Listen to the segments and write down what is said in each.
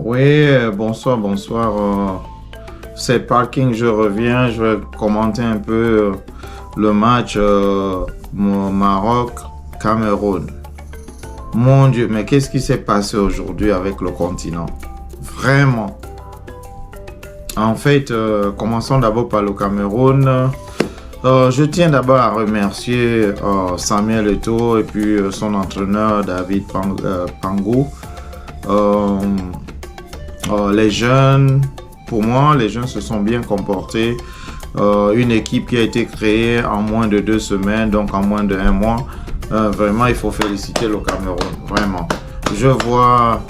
Oui, bonsoir, bonsoir. C'est Parking, je reviens. Je vais commenter un peu le match Maroc-Cameroun. Mon Dieu, mais qu'est-ce qui s'est passé aujourd'hui avec le continent? Vraiment. En fait, commençons d'abord par le Cameroun. Je tiens d'abord à remercier Samuel Eto'o et puis son entraîneur David Pangou. Les jeunes, pour moi, les jeunes se sont bien comportés. Une équipe qui a été créée en moins de 2 semaines, donc en moins de 1 mois. Vraiment, il faut féliciter le Cameroun, vraiment. Je vois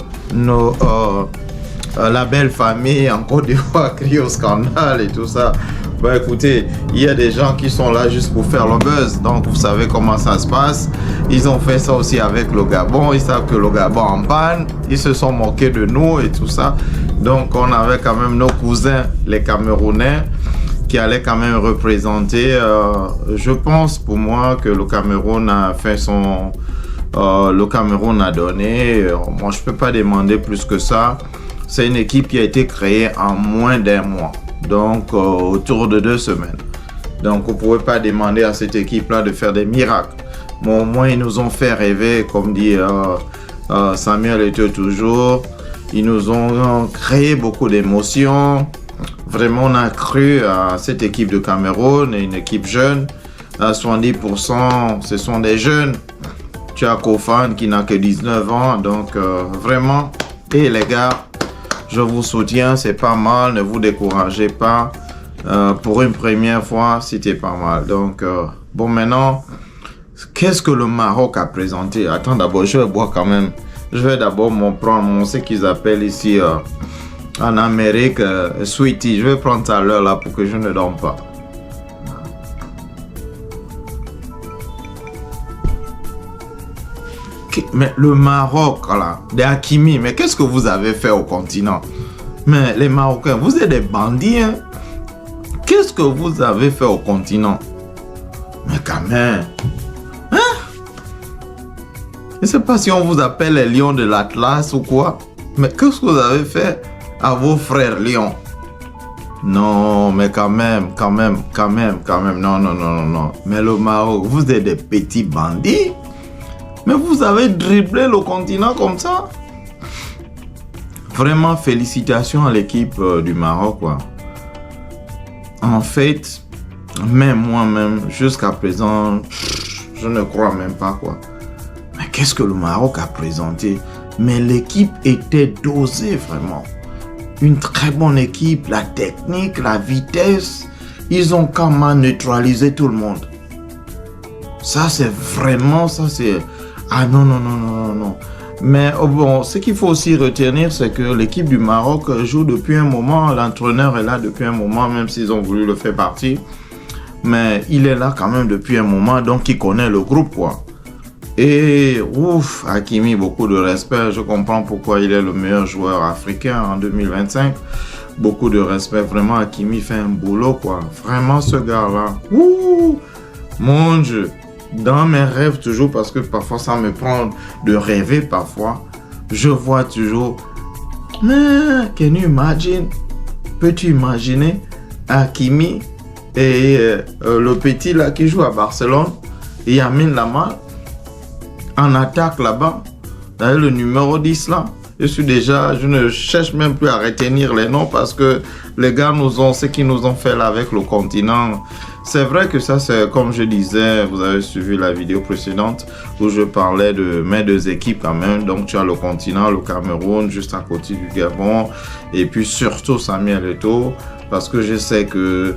la belle famille en Côte d'Ivoire crier au scandale et tout ça. Bah écoutez, il y a des gens qui sont là juste pour faire le buzz, donc vous savez comment ça se passe. Ils ont fait ça aussi avec le Gabon, ils savent que le Gabon en panne, ils se sont moqués de nous et tout ça. Donc on avait quand même nos cousins, les Camerounais, qui allaient quand même représenter. Je pense pour moi que le Cameroun a fait son... le Cameroun a donné. Moi je peux pas demander plus que ça. C'est une équipe qui a été créée en moins d'1 mois. Donc, autour de 2 semaines. Donc, vous ne pouvez pas demander à cette équipe-là de faire des miracles. Mais au moins, ils nous ont fait rêver, comme dit Samuel Eto'o toujours. Ils nous ont créé beaucoup d'émotions. Vraiment, on a cru à cette équipe de Cameroun, une équipe jeune. À 70%, ce sont des jeunes. Tu as Kofan qui n'a que 19 ans. Donc, vraiment, et les gars, je vous soutiens, c'est pas mal, ne vous découragez pas. Pour une première fois, c'était pas mal. Donc, bon, maintenant, qu'est-ce que le Maroc a présenté? Attends, d'abord, je vais boire quand même. Je vais d'abord prendre ce qu'ils appellent ici en Amérique, sweetie. Je vais prendre ça à l'heure là pour que je ne dorme pas. Mais le Maroc, là, des Hakimi, mais qu'est-ce que vous avez fait au continent? Mais les Marocains, vous êtes des bandits, hein? Qu'est-ce que vous avez fait au continent? Mais quand même, hein? Je ne sais pas si on vous appelle les lions de l'Atlas ou quoi, mais qu'est-ce que vous avez fait à vos frères lions? Non, mais quand même, non. Mais le Maroc, vous êtes des petits bandits? Mais vous avez dribblé le continent comme ça? Vraiment, félicitations à l'équipe du Maroc, quoi. En fait, même moi-même, jusqu'à présent, je ne crois même pas, quoi. Mais qu'est-ce que le Maroc a présenté? Mais l'équipe était dosée, vraiment. Une très bonne équipe, la technique, la vitesse. Ils ont quand même neutralisé tout le monde. Ça, c'est vraiment, ça, c'est... Ah non. Mais bon, ce qu'il faut aussi retenir, c'est que l'équipe du Maroc joue depuis un moment. L'entraîneur est là depuis un moment, même s'ils ont voulu le faire partir. Mais il est là quand même depuis un moment, donc il connaît le groupe, quoi. Et ouf, Hakimi, beaucoup de respect. Je comprends pourquoi il est le meilleur joueur africain en 2025. Beaucoup de respect. Vraiment, Hakimi fait un boulot, quoi. Vraiment, ce gars-là. Ouh, mon Dieu. Dans mes rêves toujours, parce que parfois ça me prend de rêver parfois, je vois toujours, mais can you imagine? Peux-tu imaginer Hakimi et le petit là qui joue à Barcelone, Yamin Lamal, en attaque là-bas, le numéro 10 là. Je ne cherche même plus à retenir les noms parce que les gars ce qu'ils nous ont fait là avec le continent. C'est vrai que ça, c'est comme je disais, vous avez suivi la vidéo précédente où je parlais de mes 2 équipes quand même. Donc, tu as le continent, le Cameroun, juste à côté du Gabon. Et puis, surtout, Samuel Eto'o. Parce que je sais que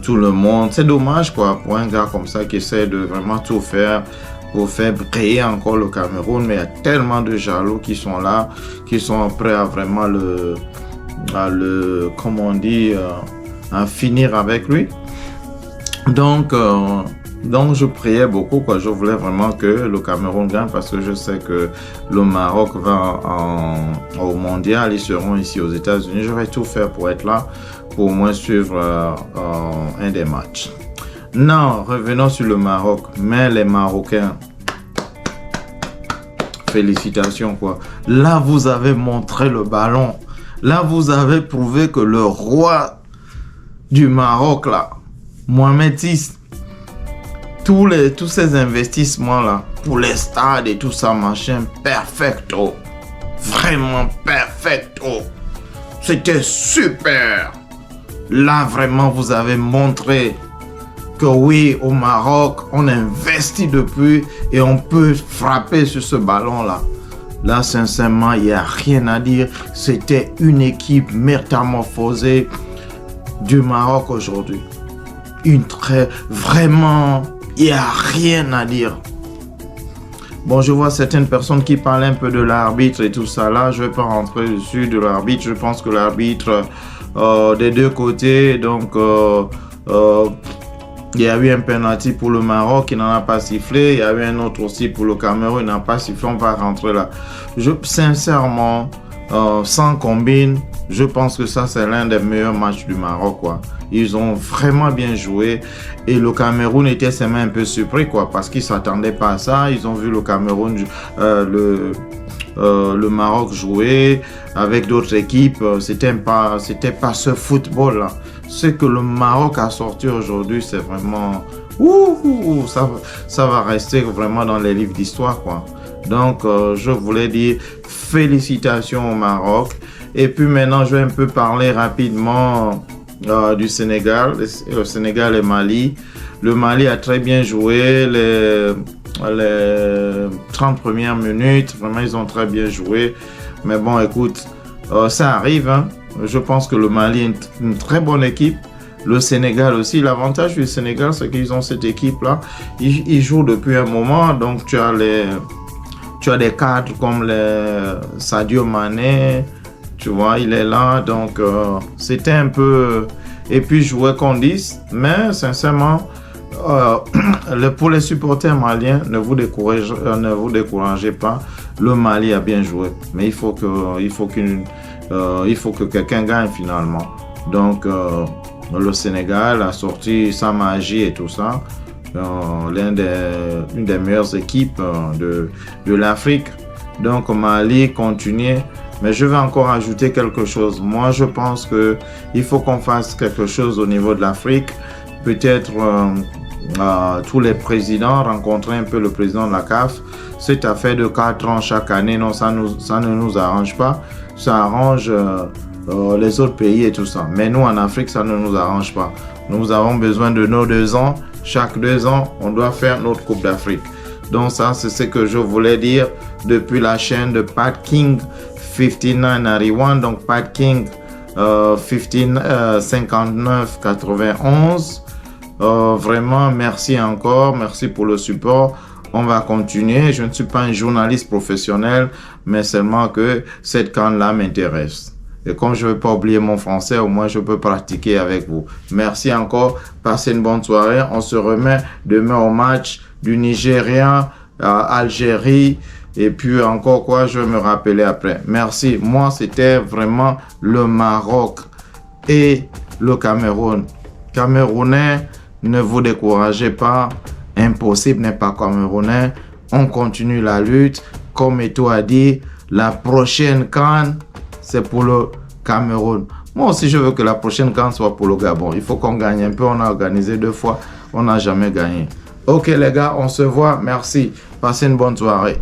tout le monde... C'est dommage, quoi, pour un gars comme ça qui essaie de vraiment tout faire pour faire briller encore le Cameroun. Mais il y a tellement de jaloux qui sont là, qui sont prêts à vraiment comment on dit, à finir avec lui. Donc, je priais beaucoup, quoi. Je voulais vraiment que le Cameroun gagne parce que je sais que le Maroc va au mondial. Ils seront ici aux États-Unis. Je vais tout faire pour être là, pour au moins suivre un des matchs. Non, revenons sur le Maroc. Mais les Marocains, Félicitations, quoi. Là, vous avez montré le ballon. Là, vous avez prouvé que le roi du Maroc, là, Mohamed VI, tous ces investissements-là, pour les stades et tout ça, machin, perfecto. Vraiment perfecto. C'était super. Là, vraiment, vous avez montré que oui, au Maroc, on investit depuis et on peut frapper sur ce ballon-là. Là, sincèrement, il n'y a rien à dire. C'était une équipe métamorphosée du Maroc aujourd'hui. Vraiment, il n'y a rien à dire. Bon, je vois certaines personnes qui parlent un peu de l'arbitre et tout ça. Là, je ne vais pas rentrer dessus de l'arbitre. Je pense que l'arbitre des deux côtés, donc il y a eu un penalty pour le Maroc, il n'en a pas sifflé. Il y a eu un autre aussi pour le Cameroun, il n'a pas sifflé. On va rentrer là. Sincèrement, sans combine, je pense que ça, c'est l'un des meilleurs matchs du Maroc, quoi. Ils ont vraiment bien joué. Et le Cameroun était seulement un peu surpris, quoi, parce qu'ils ne s'attendaient pas à ça. Ils ont vu le Cameroun, le Maroc jouer avec d'autres équipes. C'était pas ce football-là. Ce que le Maroc a sorti aujourd'hui, c'est vraiment... ça va rester vraiment dans les livres d'histoire, quoi. Donc, je voulais dire félicitations au Maroc. Et puis maintenant, je vais un peu parler rapidement du Sénégal. Le Sénégal et Mali. Le Mali a très bien joué les 30 premières minutes. Vraiment, ils ont très bien joué. Mais bon, écoute, ça arrive, hein. Je pense que le Mali est une très bonne équipe. Le Sénégal aussi. L'avantage du Sénégal, c'est qu'ils ont cette équipe-là. Ils jouent depuis un moment. Donc, tu as des cadres comme Sadio Mané. Tu vois, il est là. Donc, c'était un peu... Et puis, jouer contre 10. Mais, sincèrement, pour les supporters maliens, ne vous découragez pas. Le Mali a bien joué. Mais il faut que quelqu'un gagne finalement. Donc, le Sénégal a sorti sa magie et tout ça. Une des meilleures équipes de l'Afrique. Donc, Mali continue. Mais je vais encore ajouter quelque chose. Moi, je pense qu'il faut qu'on fasse quelque chose au niveau de l'Afrique. Peut-être tous les présidents, rencontrer un peu le président de la CAF. Cette affaire de 4 ans chaque année, non, ça ne nous arrange pas. Ça arrange les autres pays et tout ça. Mais nous, en Afrique, ça ne nous arrange pas. Nous avons besoin de nos 2 ans. Chaque 2 ans, on doit faire notre Coupe d'Afrique. Donc ça, c'est ce que je voulais dire depuis la chaîne de Pat King 5991. Donc Pat King 5991. Vraiment, merci encore. Merci pour le support. On va continuer. Je ne suis pas un journaliste professionnel, mais seulement que cette CAN-là m'intéresse. Et comme je ne vais pas oublier mon français, au moins je peux pratiquer avec vous. Merci encore. Passez une bonne soirée. On se remet demain au match du Nigeria à Algérie. Et puis encore quoi, je vais me rappeler après. Merci. Moi, c'était vraiment le Maroc et le Cameroun. Camerounais, ne vous découragez pas. Impossible n'est pas camerounais. On continue la lutte. Comme Eto'o a dit, la prochaine CAN, c'est pour le Cameroun. Moi aussi, je veux que la prochaine CAN soit pour le Gabon. Il faut qu'on gagne un peu. On a organisé 2 fois. On n'a jamais gagné. Ok les gars, on se voit. Merci. Passez une bonne soirée.